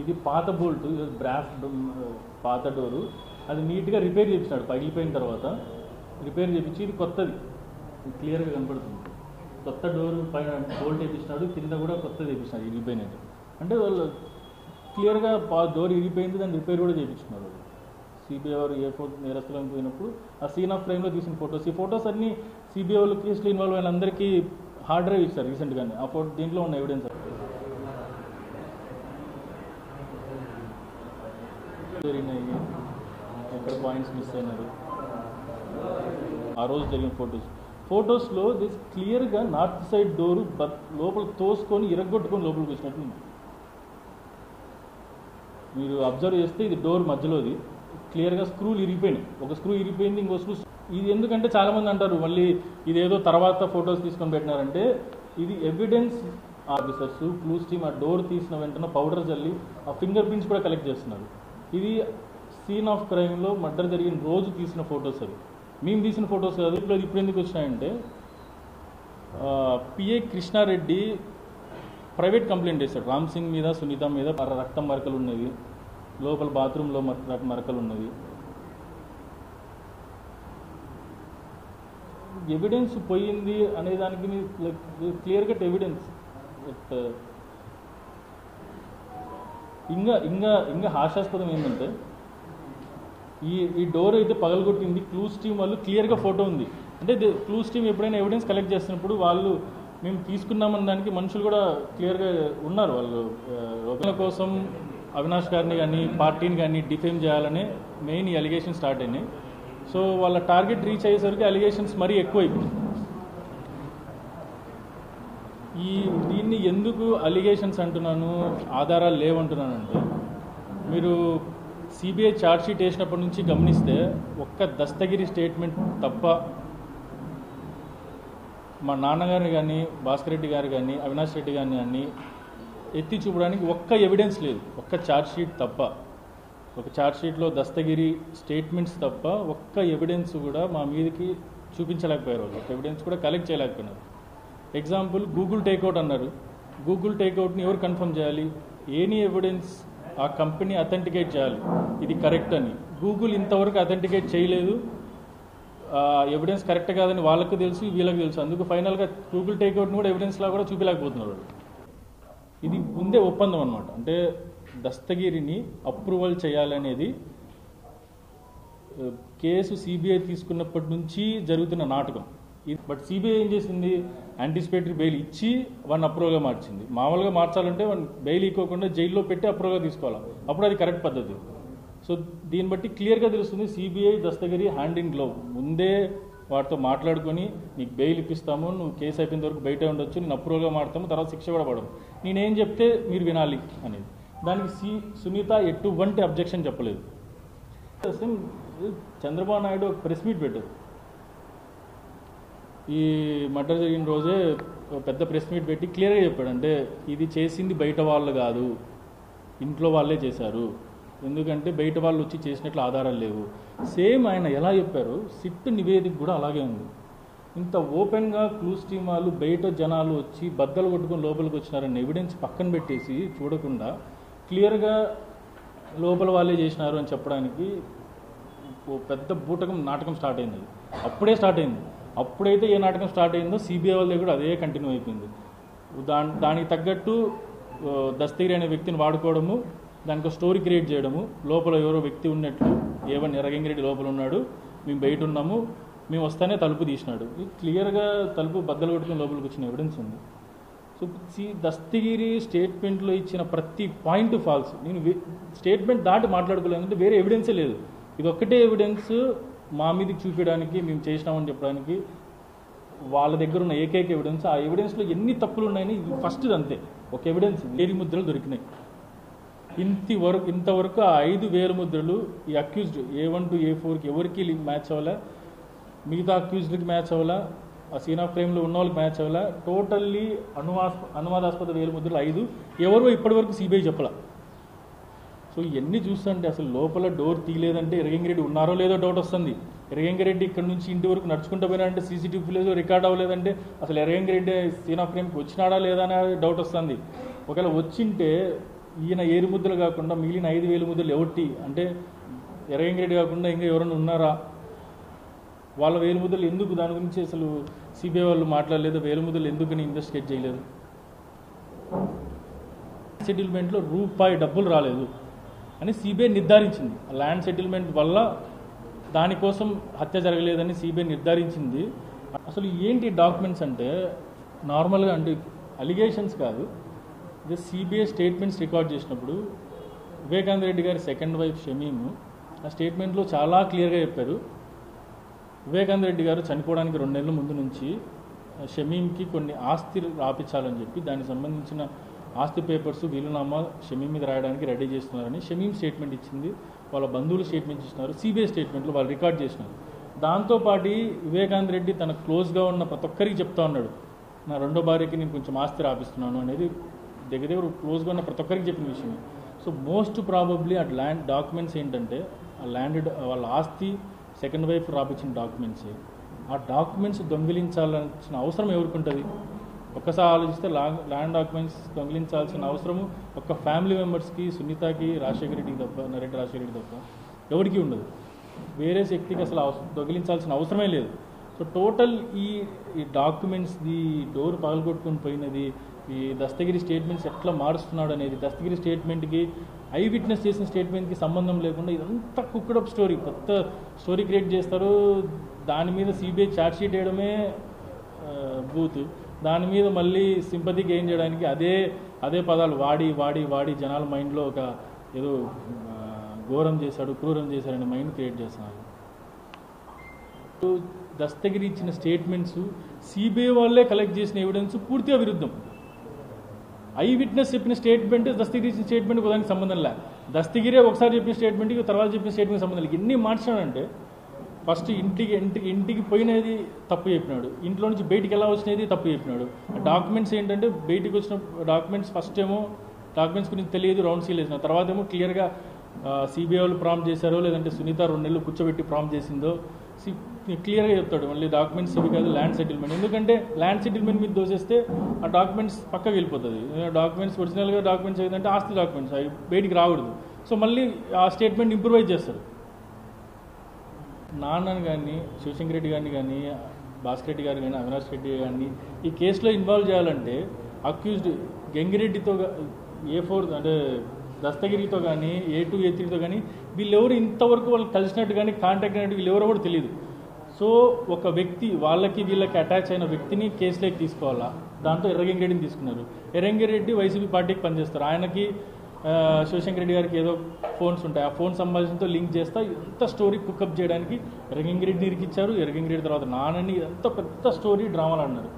ఇది పాత bolt, brass పాత డోరు, అది నీట్గా రిపేర్ చేయించినాడు. పగిలిపోయిన తర్వాత రిపేర్ చేయించి ఇది కొత్తది క్లియర్గా కనపడుతుంది. కొత్త డోరు పైన బోల్ట్ వేయించినాడు, కింద కూడా కొత్తది వేయించినాడు ఇరిగిపోయినట్టు. అంటే వాళ్ళు క్లియర్గా డోర్ ఇరిగిపోయింది, దాన్ని రిపేర్ కూడా చేయించుకున్నారు. సిబిఐ వారు ఏ ఫోటో నేరస్తులను పోయినప్పుడు ఆ సీన్ ఆఫ్ క్రైమ్లో తీసిన ఫొటోస్, ఈ ఫొటోస్ అన్నీ సిబిఐ వాళ్ళు కేసులో ఇన్వాల్వ్ అయిన అందరికీ హార్డ్ డ్రైవ్ ఇస్తారు రీసెంట్గానే. ఆ ఫోటో దీంట్లో ఉన్న ఎవిడెన్స్ జరిగినాయి, ఎక్కడ పాయింట్స్ మిస్ అయినారు, ఆ రోజు జరిగిన ఫొటోస్లో దిస్ క్లియర్గా నార్త్ సైడ్ డోరు లోపల తోసుకొని ఇరగొట్టుకొని లోపలికి వచ్చినట్టు మీరు అబ్జర్వ్ చేస్తే ఇది డోర్ మధ్యలోది క్లియర్గా స్క్రూలు ఇరిగిపోయినాయి. ఒక స్క్రూ ఇరిగిపోయింది, ఇంకో స్క్రూ. ఇది ఎందుకంటే చాలామంది అంటారు మళ్ళీ ఇదేదో తర్వాత ఫొటోస్ తీసుకొని పెట్టినారంటే, ఇది ఎవిడెన్స్. ఆఫీసర్స్ క్లూస్ టీమ్ ఆ డోర్ తీసిన వెంటనే పౌడర్ చల్లి ఆ ఫింగర్ ప్రింట్స్ కూడా కలెక్ట్ చేస్తున్నారు. ఇది సీన్ ఆఫ్ క్రైమ్లో మర్డర్ జరిగిన రోజు తీసిన ఫొటోస్. అవి మేము తీసిన ఫొటోస్ కాదు. ఇప్పుడు ఎందుకు వచ్చినాయంటే, పిఏ కృష్ణారెడ్డి ప్రైవేట్ కంప్లైంట్ చేశాడు రామ్ సింగ్ మీద, సునీత మీద. రక్తం మరకలు ఉన్నవి, లోపల బాత్రూంలో మరకలు ఉన్నవి. ఎవిడెన్స్ పోయింది అనేదానికి క్లియర్ కట్ ఎవిడెన్స్. ఇంకా హాస్యాస్పదం ఏంటంటే, ఈ డోర్ అయితే పగలగొట్టింది క్లూస్ టీమ్ వాళ్ళు క్లియర్గా ఫోటో ఉంది. అంటే క్లూస్ టీమ్ ఎప్పుడైనా ఎవిడెన్స్ కలెక్ట్ చేస్తున్నప్పుడు వాళ్ళు మేము తీసుకున్నామన్న దానికి మనుషులు కూడా క్లియర్గా ఉన్నారు. వాళ్ళు ఒకరి కోసం అవినాష్ గారిని కానీ పార్టీని కానీ డిఫేమ్ చేయాలనే మెయిన్ ఈ అలిగేషన్ స్టార్ట్ అయినాయి. సో వాళ్ళ టార్గెట్ రీచ్ అయ్యేసరికి అలిగేషన్స్ మరీ ఎక్కువైపోయింది. దీన్ని ఎందుకు అలిగేషన్స్ అంటున్నాను, ఆధారాలు లేవంటున్నానంటే, మీరు సిబిఐ ఛార్జ్షీట్ వేసినప్పటి నుంచి గమనిస్తే ఒక్క దస్తగిరి స్టేట్మెంట్ తప్ప మా నాన్నగారిని కానీ, భాస్కర్ రెడ్డి గారు కానీ, అవినాష్ రెడ్డి గారిని కానీ ఎత్తి చూపడానికి ఒక్క ఎవిడెన్స్ లేదు. ఒక్క ఛార్జ్షీట్ తప్ప, ఒక ఛార్జ్షీట్లో దస్తగిరి స్టేట్మెంట్స్ తప్ప ఒక్క ఎవిడెన్స్ కూడా మా మీదకి చూపించలేకపోయారు. ఒక ఎవిడెన్స్ కూడా కలెక్ట్ చేయలేకపోయినారు. ఎగ్జాంపుల్, గూగుల్ టేక్అవుట్ అన్నారు. గూగుల్ టేక్అవుట్ని ఎవరు కన్ఫర్మ్ చేయాలి? ఎనీ ఎవిడెన్స్ ఆ కంపెనీ అథెంటికేట్ చేయాలి ఇది కరెక్ట్ అని. గూగుల్ ఇంతవరకు అథెంటికేట్ చేయలేదు. ఎవిడెన్స్ కరెక్ట్ కాదని వాళ్ళకు తెలుసు, వీళ్ళకి తెలుసు. అందుకు ఫైనల్గా గూగుల్ టేక్అవుట్ని కూడా ఎవిడెన్స్లా కూడా చూపించలేకపోతున్నారు. ఇది ముందే ఒప్పందం అనమాట. అంటే దస్తగిరిని అప్రూవల్ చేయాలనేది కేసు సిబిఐ తీసుకున్నప్పటి నుంచి జరుగుతున్న నాటకం. బట్ సిబిఐ ఏం చేసింది, యాంటిసిపేటరీ బెయిల్ ఇచ్చి వాడిని అప్రూవల్గా మార్చింది. మామూలుగా మార్చాలంటే వాడిని బెయిల్ ఇవ్వకుండా జైల్లో పెట్టి అప్రూవల్గా తీసుకోవాలి, అప్పుడు అది కరెక్ట్ పద్ధతి. సో దీన్ని బట్టి క్లియర్గా తెలుస్తుంది CBI Dastagiri hand in glove. ముందే వాటితో మాట్లాడుకొని నీకు బెయిల్ ఇప్పిస్తాము, నువ్వు కేసు అయిపోయిన వరకు బయట ఉండొచ్చు, నేను అప్రూవల్గా మారుతాము, తర్వాత శిక్ష కూడా పడము, నేనేం చెప్తే మీరు వినాలి అనేది. దానికి సునీత ఎటువంటి అబ్జెక్షన్ చెప్పలేదు. చంద్రబాబు నాయుడు ఒక ప్రెస్ మీట్ పెట్టారు. ఈ మర్డర్ జరిగిన రోజే పెద్ద ప్రెస్ మీట్ పెట్టి క్లియర్గా చెప్పాడు. అంటే ఇది చేసింది బయట వాళ్ళు కాదు, ఇంట్లో వాళ్ళే చేశారు. ఎందుకంటే బయట వాళ్ళు వచ్చి చేసినట్లు ఆధారాలు లేవు. సేమ్ ఆయన ఎలా చెప్పారు, సిట్ నివేదిక కూడా అలాగే ఉంది. ఇంత ఓపెన్గా క్లూస్ టీమ్ వాళ్ళు బయట జనాలు వచ్చి బద్దలు కొట్టుకొని లోపలికి వచ్చినారని ఎవిడెన్స్ పక్కన పెట్టేసి చూడకుండా క్లియర్గా లోపల వాళ్ళే చేసినారు అని చెప్పడానికి ఓ పెద్ద బూటకం నాటకం స్టార్ట్ అయింది. అప్పుడే స్టార్ట్ అయింది. అప్పుడైతే ఏ నాటకం స్టార్ట్ అయిందో సిబిఐ వాళ్ళ కూడా అదే కంటిన్యూ అయిపోయింది. దానికి తగ్గట్టు దస్తగిరి అనే వ్యక్తిని వాడుకోవడము, దానికి స్టోరీ క్రియేట్ చేయడము, లోపల ఎవరో వ్యక్తి ఉన్నట్లు, ఏవన్ ఎర్రగంగిరెడ్డి లోపల ఉన్నాడు, మేము బయట ఉన్నాము, మేము వస్తానే తలుపు తీసినాడు. క్లియర్గా తలుపు బద్దలు కొట్టుకుని లోపలికి వచ్చిన ఎవిడెన్స్ ఉంది. సో దస్తగిరి స్టేట్మెంట్లో ఇచ్చిన ప్రతి పాయింట్ ఫాల్స్. నేను స్టేట్మెంట్ దాటి మాట్లాడుకోలేదు, అంటే వేరే ఎవిడెన్సే లేదు. ఇది ఒక్కటే ఎవిడెన్స్ మా మీదకి చూపించడానికి, మేము చేసినామని చెప్పడానికి వాళ్ళ దగ్గర ఉన్న ఏకైక ఎవిడెన్స్. ఆ ఎవిడెన్స్లో ఎన్ని తప్పులు ఉన్నాయని ఇది ఫస్ట్ అంతే. ఒక ఎవిడెన్స్ వేలి ముద్రలు దొరికినాయి. ఇంతవరకు ఆ 5,000 ముద్రలు ఈ అక్యూజ్డ్ A1 to A4కి ఎవరికి మ్యాచ్ అవ్వాలా, మిగతా అక్యూజ్డ్కి మ్యాచ్ అవ్వాలా, ఆ సీన్ ఆఫ్ క్రైమ్లో ఉన్న వాళ్ళకి మ్యాచ్ అవ్వాలా. టోటల్లీ అనుమానాస్పద 1,000 ముద్రలు 5 ఎవరో ఇప్పటివరకు సిబిఐ చెప్పాల. సో ఇవన్నీ చూస్తుంటే అసలు లోపల డోర్ తీయలేదంటే ఎర్రగంగిరెడ్డి ఉన్నారో లేదో డౌట్ వస్తుంది. ఎర్రగంగిరెడ్డి ఇక్కడ నుంచి ఇంటి వరకు నడుచుకుంటూ పోయినాడంటే సీసీటీవీ ఫుటేజ్ రికార్డ్ అవ్వలేదంటే అసలు ఎర్రగంగిరెడ్డి సీన్ ఆఫ్ క్రైమ్కి వచ్చినాడా లేదా అనే డౌట్ వస్తుంది. ఒకవేళ వచ్చింటే ఈయన ఏరుముద్దలు కాకుండా మిగిలిన 5,000 ముద్దలు ఎవరికి అంటే ఎర్రంగిరెడ్డి కాకుండా ఇంకా ఎవరైనా ఉన్నారా, వాళ్ళ 1,000 ముద్దలు ఎందుకు దాని గురించి అసలు సిబిఐ వాళ్ళు మాట్లాడలేదు, 1,000 ముద్దలు ఎందుకని ఇన్వెస్టిగేట్ చేయలేదు. సెటిల్మెంట్లో రూపాయి డబ్బులు రాలేదు అని సిబిఐ నిర్ధారించింది. ల్యాండ్ సెటిల్మెంట్ వల్ల దానికోసం హత్య జరగలేదని సిబిఐ నిర్ధారించింది. అసలు ఏంటి డాక్యుమెంట్స్ అంటే నార్మల్గా అంటే అలిగేషన్స్ కాదు, ఇది సిబిఐ స్టేట్మెంట్స్ రికార్డ్ చేసినప్పుడు వివేకానంద రెడ్డి గారి సెకండ్ వైఫ్ షమీము ఆ స్టేట్మెంట్లో చాలా క్లియర్గా చెప్పారు. వివేకానంద రెడ్డి గారు చనిపోవడానికి 2 నెలల ముందు నుంచి షమీమ్కి కొన్ని ఆస్తి రాపించాలని చెప్పి దానికి సంబంధించిన ఆస్తి పేపర్స్ వీలునామా షమీం మీద రాయడానికి రెడీ చేస్తున్నారని షమీం స్టేట్మెంట్ ఇచ్చింది, వాళ్ళ బంధువులు స్టేట్మెంట్ ఇస్తున్నారు, సిబిఐ స్టేట్మెంట్లు వాళ్ళు రికార్డ్ చేసినారు. దాంతోపాటు వివేకానంద రెడ్డి తన క్లోజ్గా ఉన్న ప్రతి ఒక్కరికి చెప్తా ఉన్నాడు, నా 2వ భార్యకి నేను కొంచెం ఆస్తి రాపిస్తున్నాను అనేది దగ్గర దగ్గర క్లోజ్గా ఉన్న ప్రతి ఒక్కరికి చెప్పిన విషయం. సో మోస్ట్ ప్రాబబ్లీ ఆ ల్యాండ్ డాక్యుమెంట్స్ ఏంటంటే ఆ ల్యాండ్ వాళ్ళ ఆస్తి సెకండ్ వైఫ్ రాపించిన డాక్యుమెంట్స్. ఆ డాక్యుమెంట్స్ దొంగిలించాల్సిన అవసరం ఎవరికి ఉంటుంది? ఒక్కసారి ఆలోచిస్తే ల్యాండ్ డాక్యుమెంట్స్ దొంగిలించాల్సిన అవసరము ఒక్క ఫ్యామిలీ మెంబర్స్కి, సునీతకి, రాజశేఖర రెడ్డికి తప్ప, నరేంద్ర రాజశేఖర రెడ్డి తప్ప ఎవరికి ఉండదు. వేరే శక్తికి అసలు దొంగిలించాల్సిన అవసరమే లేదు. సో టోటల్ ఈ డాక్యుమెంట్స్ది డోర్ పగలగొట్టుకుని పోయినది, ఈ దస్తగిరి స్టేట్మెంట్స్ ఎట్లా మారుస్తున్నాడు అనేది, దస్తగిరి స్టేట్మెంట్కి ఐ విట్నెస్ చేసిన స్టేట్మెంట్కి సంబంధం లేకుండా ఇదంతా కుక్కడప్ స్టోరీ, కొత్త స్టోరీ క్రియేట్ చేస్తారు. దాని మీద సిబిఐ ఛార్జ్ షీట్ వేయడమే బూత్, దాని మీద మళ్ళీ సింపతి గెయిన్ చేయడానికి అదే పదాలు వాడి వాడి వాడి జనాల మైండ్లో ఒక ఏదో ఘోరం చేశాడు, క్రూరం చేశాడని మైండ్ క్రియేట్ చేస్తున్నారు. దస్తగిరి ఇచ్చిన స్టేట్మెంట్స్ సిబిఐ వాళ్ళే కలెక్ట్ చేసిన ఎవిడెన్స్ పూర్తిగా విరుద్ధం. ఐ విట్నెస్ చెప్పిన స్టేట్మెంట్ దస్తగిరి ఇచ్చిన స్టేట్మెంట్కి దానికి సంబంధం లే. దస్తగిరే ఒకసారి చెప్పిన స్టేట్మెంట్కి తర్వాత చెప్పిన స్టేట్మెంట్కి సంబంధం లేదు. ఎన్ని మార్చాడంటే ఫస్ట్ ఇంటికి పోయినది తప్పు చెప్పినాడు, ఇంట్లో నుంచి బయటికి ఎలా వచ్చినది తప్పు చెప్పినాడు. డాక్యుమెంట్స్ ఏంటంటే బయటికి వచ్చిన డాక్యుమెంట్స్ ఫస్ట్ ఏమో డాక్యుమెంట్స్ గురించి తెలియదు, రౌండ్ సీల్ వేసిన తర్వాత ఏమో క్లియర్గా సిబిఐ వాళ్ళు ప్రాంప్ట్ చేశారో లేదంటే సునీత 2 నెలలు కూర్చోబెట్టి ప్రాంప్ట్ చేసిందో క్లియర్గా చెప్తాడు. మళ్ళీ డాక్యుమెంట్స్ ఇవి కాదు, ల్యాండ్ సెటిల్మెంట్. ఎందుకంటే ల్యాండ్ సెటిల్మెంట్ మీద దోసేస్తే ఆ డాక్యుమెంట్స్ పక్కకి వెళ్ళిపోతుంది. డాక్యుమెంట్స్ ఒరిజినల్గా డాక్యుమెంట్స్ ఏదంటే ఆస్తి డాక్యుమెంట్స్ అవి బయటికి రాకూడదు. సో మళ్ళీ ఆ స్టేట్మెంట్ ఇంప్రూవైజ్ చేస్తారు. నాన్నని కానీ, శివశంకర్ రెడ్డి గారిని కానీ, భాస్కర్ రెడ్డి గారు కానీ, అవినాష్ రెడ్డి కానీ ఈ కేసులో ఇన్వాల్వ్ చేయాలంటే అక్యూజ్డ్ గంగిరెడ్డితో A4 అంటే దస్తగిరితో కానీ, A2, A3తో కానీ వీళ్ళెవరు ఇంతవరకు వాళ్ళని కలిసినట్టు కానీ కాంటాక్ట్ అయినట్టు వీళ్ళెవరో కూడా తెలియదు. సో ఒక వ్యక్తి వీళ్ళకి అటాచ్ అయిన వ్యక్తిని కేసులోకి తీసుకోవాలా, దాంతో ఎర్రగంగిరెడ్డిని తీసుకున్నారు. ఎర్రంగిరెడ్డి వైసీపీ పార్టీకి పనిచేస్తారు. ఆయనకి శివశంకర్ రెడ్డి గారికి ఏదో ఫోన్స్ ఉంటాయి, ఆ ఫోన్ సంభాషణతో లింక్ చేస్తా ఇంత స్టోరీ కుకప్ చేయడానికి ఎర్రగంగిరెడ్డిని ఇరికిచ్చారు. ఎర్రగంగిరెడ్డి తర్వాత నాన్నని ఎంత పెద్ద స్టోరీ డ్రామాలు అన్నారు.